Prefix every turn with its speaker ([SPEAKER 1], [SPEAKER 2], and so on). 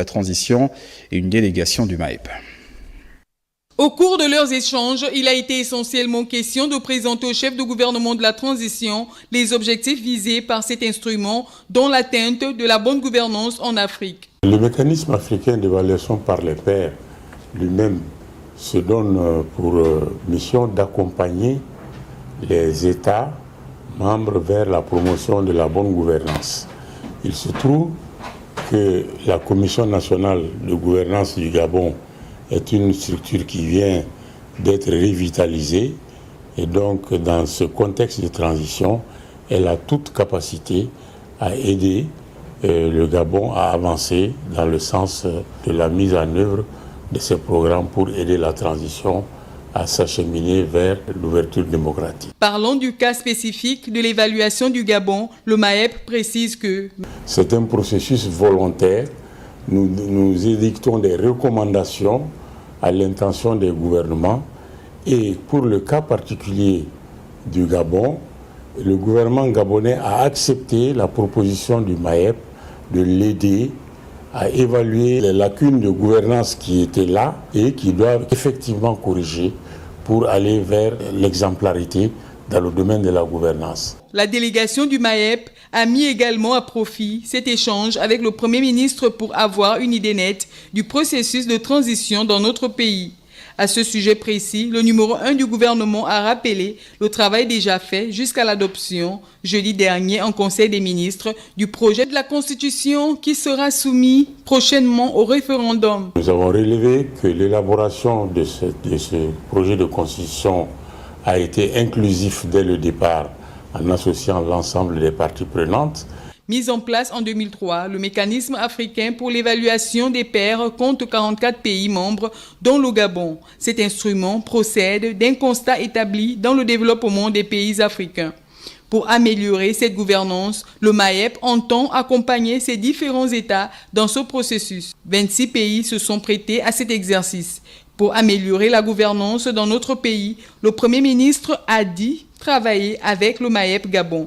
[SPEAKER 1] la transition et une délégation du MAEP.
[SPEAKER 2] Au cours de leurs échanges, il a été essentiellement question de présenter au chef de gouvernement de la transition les objectifs visés par cet instrument dans l'atteinte de la bonne gouvernance en Afrique.
[SPEAKER 3] Le mécanisme africain d'évaluation par les pairs lui-même se donne pour mission d'accompagner les États membres vers la promotion de la bonne gouvernance. Il se trouve que la Commission nationale de gouvernance du Gabon est une structure qui vient d'être revitalisée et donc dans ce contexte de transition, elle a toute capacité à aider le Gabon à avancer dans le sens de la mise en œuvre de ces programmes pour aider la transition à s'acheminer vers l'ouverture démocratique.
[SPEAKER 2] Parlant du cas spécifique de l'évaluation du Gabon, le MAEP précise que
[SPEAKER 3] c'est un processus volontaire. Nous édictons des recommandations à l'intention des gouvernements et pour le cas particulier du Gabon, le gouvernement gabonais a accepté la proposition du MAEP de l'aider à évaluer les lacunes de gouvernance qui étaient là et qui doivent effectivement corriger pour aller vers l'exemplarité dans le domaine de la gouvernance.
[SPEAKER 2] La délégation du MAEP a mis également à profit cet échange avec le Premier ministre pour avoir une idée nette du processus de transition dans notre pays. À ce sujet précis, le numéro 1 du gouvernement a rappelé le travail déjà fait jusqu'à l'adoption, jeudi dernier, en Conseil des ministres, du projet de la Constitution qui sera soumis prochainement au référendum.
[SPEAKER 3] Nous avons relevé que l'élaboration de ce projet de Constitution a été inclusif dès le départ en associant l'ensemble des parties prenantes.
[SPEAKER 2] Mis en place en 2003, le mécanisme africain pour l'évaluation des pairs compte 44 pays membres, dont le Gabon. Cet instrument procède d'un constat établi dans le développement des pays africains. Pour améliorer cette gouvernance, le MAEP entend accompagner ces différents États dans ce processus. 26 pays se sont prêtés à cet exercice. Pour améliorer la gouvernance dans notre pays, le Premier ministre a dit travailler avec le MAEP Gabon.